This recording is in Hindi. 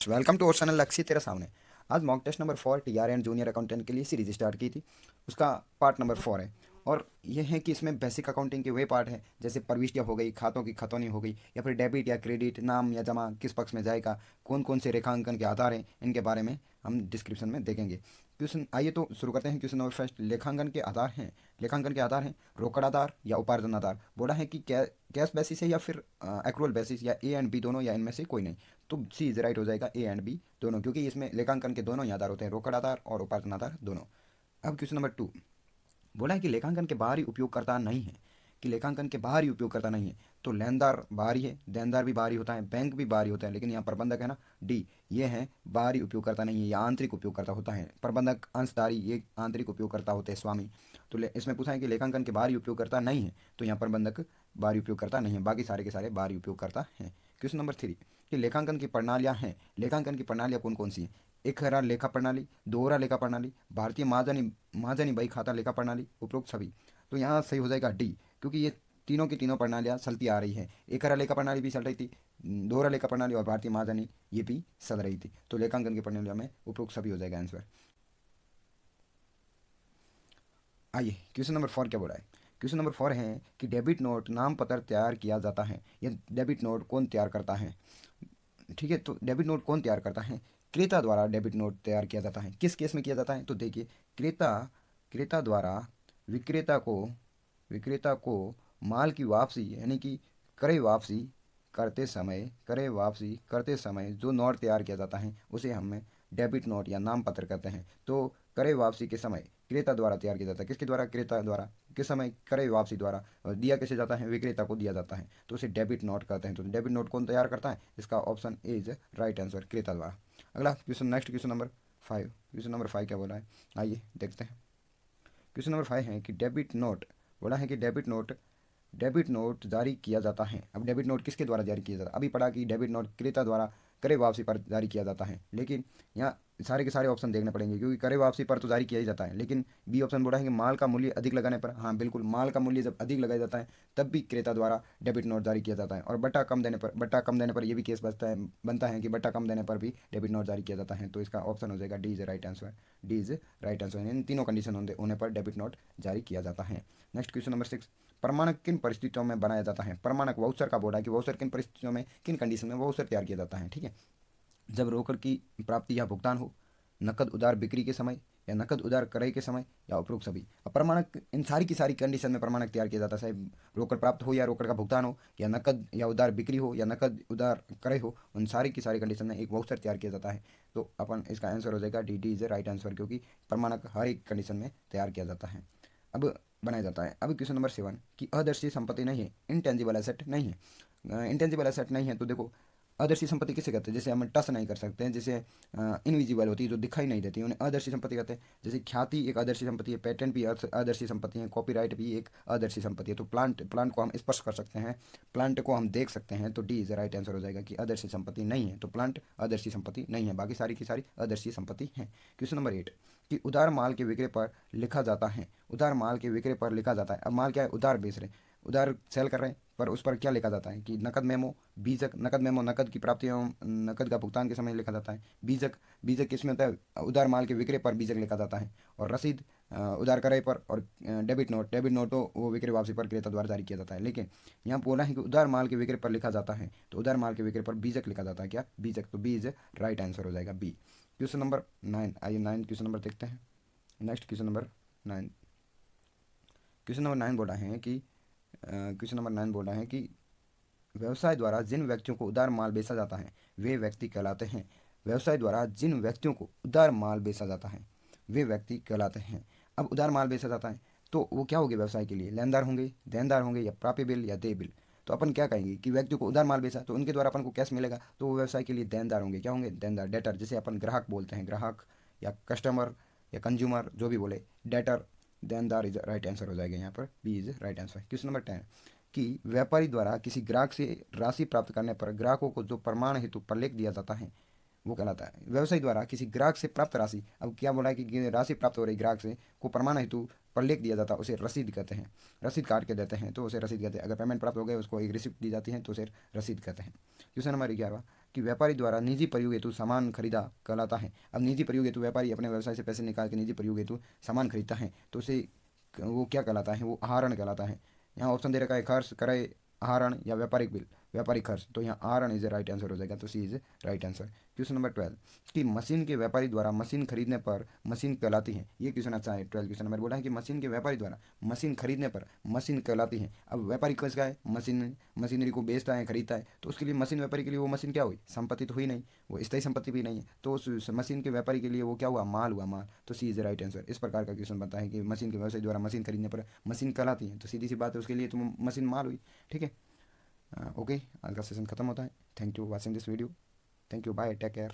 वेलकम टू अवर चैनल लक्ष्य तेरे सामने। आज mock test number 4 TR and junior accountant के लिए सीरीज स्टार्ट की थी। उसका पार्ट नंबर 4 है। और यह है कि इसमें बेसिक अकाउंटिंग के वे पार्ट है, जैसे प्रविष्टियाँ हो गई, खातों की खतौनी हो गई, या फिर डेबिट या क्रेडिट, नाम या जमा किस पक्ष में जाएगा, कौन कौन से रेखांकन के आधार हैं, इनके बारे में हम डिस्क्रिप्शन में देखेंगे। क्वेश्चन आइए तो शुरू करते हैं। क्वेश्चन नंबर फर्स्ट, लेखांकन के आधार हैं। लेखांकन के आधार हैं रोकड़ आधार या उपार्जन आधार। बोला है कि कैश बेसिस है या फिर एक्रुअल बेसिस, या ए एंड बी दोनों, या इनमें से कोई नहीं। तो सी इज राइट हो जाएगा, ए एंड बी दोनों, क्योंकि इसमें लेखांकन के दोनों ही आधार होते हैं, रोकड़ आधार और उपार्जन आधार दोनों। अब क्वेश्चन नंबर 2, बोला है कि लेखांकन के बाहरी उपयोगकर्ता नहीं है। कि लेखांकन के बाहरी उपयोगकर्ता नहीं है, तो लेनदार बाहरी है, देनदार भी बाहरी होता है, बैंक भी बाहरी होता है, लेकिन यहाँ प्रबंधक है ना, डी, ये है बाहरी उपयोगकर्ता नहीं है, ये आंतरिक उपयोगकर्ता होता है। प्रबंधक अंशधारी ये आंतरिक उपयोगकर्ता होते हैं, स्वामी। तो इसमें पूछा है कि लेखांकन के बाहरी उपयोगकर्ता नहीं है, तो यहाँ प्रबंधक बाहरी उपयोगकर्ता नहीं है, बाकी सारे के सारे बाहरी उपयोगकर्ता हैं। क्वेश्चन नंबर 3, कि लेखांकन की प्रणालियाँ हैं। लेखांकन की प्रणालियाँ कौन कौन सी हैं? एक हरा लेखा प्रणाली, दोहरा लेखा प्रणाली, भारतीय महाजनी महाजनी बही खाता लेखा प्रणाली, उपरोक्त सभी। तो यहाँ सही हो जाएगा डी, क्योंकि ये तीनों की तीनों प्रणालियाँ चलती आ रही हैं। एक हरा लेखा प्रणाली भी चल रही थी, दोहरा लेखा प्रणाली और भारतीय महाजनी ये भी चल रही थी। तो लेखांकन की प्रणालियों में उपरोक्त सभी हो जाएगा आंसर। आइए क्वेश्चन नंबर 4 क्या बोला है। क्वेश्चन नंबर 4 है कि डेबिट नोट नाम पत्र तैयार किया जाता है। यह डेबिट नोट कौन तैयार करता है? ठीक है, तो डेबिट नोट कौन तैयार करता है? क्रेता द्वारा डेबिट नोट तैयार किया जाता है। किस केस में किया जाता है? तो देखिए, क्रेता क्रेता द्वारा विक्रेता को विक्रेता को माल की वापसी, यानी कि क्रय वापसी करते समय जो नोट तैयार किया जाता है उसे हम डेबिट नोट या नाम पत्र कहते हैं। तो क्रय वापसी के समय क्रेता द्वारा तैयार किया जाता है। किसके द्वारा? क्रेता द्वारा। किस समय? क्रय वापसी द्वारा। और दिया कैसे जाता है? विक्रेता को दिया जाता है, तो उसे डेबिट नोट कहते हैं। तो डेबिट नोट कौन तैयार करता है? इसका option A is right answer, क्रेता द्वारा। अगला question, next question number 5। Question number 5 क्या बोला है, आइए देखते हैं। क्वेश्चन नंबर 5 है कि डेबिट नोट, बोला है कि डेबिट नोट जारी किया जाता है। अब डेबिट नोट किसके द्वारा जारी किया जाता है? अभी पढ़ा कि डेबिट नोट क्रेता द्वारा क्रय वापसी पर जारी किया जाता है, लेकिन यहाँ सारे के सारे ऑप्शन देखने पड़ेंगे, क्योंकि क्रय वापसी पर तो जारी किया ही जाता है, लेकिन बी ऑप्शन बोला है कि माल का मूल्य अधिक लगाने पर। हाँ बिल्कुल, माल का मूल्य जब अधिक लगाया जाता है तब भी क्रेता द्वारा डेबिट नोट जारी किया जाता है। और बट्टा कम देने पर यह भी केस बनता है कि बट्टा कम देने पर भी डेबिट नोट जारी किया जाता है। तो इसका ऑप्शन हो जाएगा D is right answer. D is right answer, इन तीनों कंडीशन होने पर डेबिट नोट जारी किया जाता है। नेक्स्ट क्वेश्चन नंबर 6, प्रमाणक किन परिस्थितियों में बनाया जाता है? प्रमाणक वाउचर का बोर्ड है कि वाउचर किन परिस्थितियों में, किन कंडीशन में वाउचर तैयार किया जाता है। ठीक है, जब रोकड़ की प्राप्ति या भुगतान हो, नकद उधार बिक्री के समय, या नकद उधार क्रय के समय, या उपरोक्त सभी। अब प्रमाणक इन सारी की सारी कंडीशन में प्रमाणक तैयार किया जाता है, चाहे रोकड़ प्राप्त हो या रोकड़ का भुगतान हो, या नकद या उधार बिक्री हो, या नकद उधार क्रय हो, उन सारी की सारी कंडीशन में एक वाउचर तैयार किया जाता है। तो अपन इसका आंसर हो जाएगा D, D is right answer, क्योंकि प्रमाणक हर एक कंडीशन में तैयार किया जाता है। अब बनाया जाता है। अब क्वेश्चन नंबर 7, कि अदर्शी संपत्ति नहीं है, इनटेंजिबल एसेट नहीं है। इंटेंजिबल एसेट नहीं है, तो देखो, अदर्शी संपत्ति किसे कहते हैं? जैसे हम टच नहीं कर सकते हैं, जैसे इनविजिबल होती है, जो दिखाई नहीं देती, उन्हें अदर्शी संपत्ति कहते हैं। जैसे ख्याति एक अदर्शी संपत्ति है, पेटेंट भी अदर्शी संपत्ति है, कॉपीराइट भी एक अदर्शी संपत्ति है। तो प्लांट प्लांट को हम स्पर्श कर सकते हैं, प्लांट को हम देख सकते हैं, तो डी इज राइट आंसर हो जाएगा कि अदर्शी संपत्ति नहीं है। तो प्लांट अदर्शी संपत्ति नहीं है, बाकी सारी की सारी अदर्शी संपत्ति है। क्वेश्चन नंबर 8, कि उधार माल के विक्रय पर लिखा जाता है। उधार माल के विक्रय पर लिखा जाता है। अब माल क्या है? उधार बेच रहे हैं, उधार सेल कर रहे हैं, पर उस पर क्या लिखा जाता है? कि नकद मेमो, बीजक। नकद मेमो नकद की प्राप्ति एवं नकद का भुगतान के समय लिखा जाता है। बीजक, बीजक किसमें होता है? उधार माल के विक्रय पर बीजक लिखा जाता है। और रसीद उधार क्रय पर। और डेबिट नोट तो वो विक्रय वापसी पर क्रेता द्वारा जारी किया जाता है। लेकिन यहाँ बोला है कि उधार माल के विक्रय पर लिखा जाता है, तो उधार माल के विक्रय पर बीजक लिखा जाता है। क्या? बीजक। तो बी इज राइट आंसर हो जाएगा, बी। क्वेश्चन नंबर 9, आइए 9 क्वेश्चन नंबर देखते हैं। Next question number 9। Question number 9 बोल रहा है कि क्वेश्चन नंबर 9 बोल रहा है कि व्यवसाय द्वारा जिन व्यक्तियों को उधार माल बेचा जाता है वे व्यक्ति कहलाते हैं। व्यवसाय द्वारा जिन व्यक्तियों को उधार माल बेचा जाता है वे व्यक्ति कहलाते हैं। अब उधार माल बेचा जाता है तो वो क्या होंगे? व्यवसाय के लिए लेनदार होंगे, देनदार होंगे, या प्राप्य बिल, या देय बिल। तो अपन क्या कहेंगे कि व्यक्ति को उधार माल बेचा तो उनके द्वारा अपन को कैश मिलेगा, तो वो व्यवसाय के लिए देनदार होंगे। क्या होंगे? देनदार, डेटर, जिसे अपन ग्राहक बोलते हैं, ग्राहक या कस्टमर या कंज्यूमर, जो भी बोले, डेटर, देनदार इज राइट आंसर हो जाएगा। यहाँ पर B is right answer. Question number 10, कि व्यापारी द्वारा किसी ग्राहक से राशि प्राप्त करने पर ग्राहकों को जो प्रमाण हेतु प्रलेख दिया जाता है वो कहलाता है। व्यवसायी द्वारा किसी ग्राहक से प्राप्त राशि, अब क्या बोला है कि राशि प्राप्त हो रही ग्राहक से को प्रमाण हेतु प्रलेख दिया जाता है, उसे रसीद कहते हैं। रसीद काट के देते हैं तो उसे रसीद कहते हैं। अगर पेमेंट प्राप्त हो गए उसको एक रिसिप्ट दी जाती है तो उसे रसीद कहते हैं। क्वेश्चन नंबर 11, कि व्यापारी द्वारा निजी प्रयोग हेतु सामान खरीदा कहलाता है। अब निजी प्रयोग हेतु व्यापारी अपने व्यवसाय से पैसे निकाल के निजी प्रयोग हेतु सामान खरीदता है तो उसे वो क्या कहलाता है, वो आहरण कहलाता है। यहाँ ऑप्शन दे रखा है खर्च, क्रय, आहरण या व्यापारिक बिल, व्यापारिक खर्च। तो यहाँ आहरण इज राइट आंसर हो जाएगा, तो C is right answer. Question number 12 कि मशीन के व्यापारी द्वारा मशीन खरीदने पर मशीन कहलाती है। ये क्वेश्चन अच्छा है। 12 क्वेश्चन नंबर बोला है कि मशीन के व्यापारी द्वारा मशीन खरीदने पर मशीन कहलाती है। अब व्यापारी किसका है, मशीनरी को बेचता है, खरीदता है, तो उसके लिए मशीन व्यापारी के लिए वो मशीन क्या हुई, संपत्ति तो हुई नहीं, वो स्थायी संपत्ति भी नहीं है, तो उस मशीन के व्यापारी के लिए वो क्या हुआ, माल हुआ, माल। तो सी इज राइट आंसर। इस प्रकार का क्वेश्चन बनता है कि मशीन के व्यवसाय द्वारा मशीन खरीदने पर मशीन कहलाती है, तो सीधी सी बात है उसके लिए तो मशीन माल हुई। ठीक है, ओके, आज का सेशन खत्म होता है। Thank you watching this video. Thank you, bye, take care.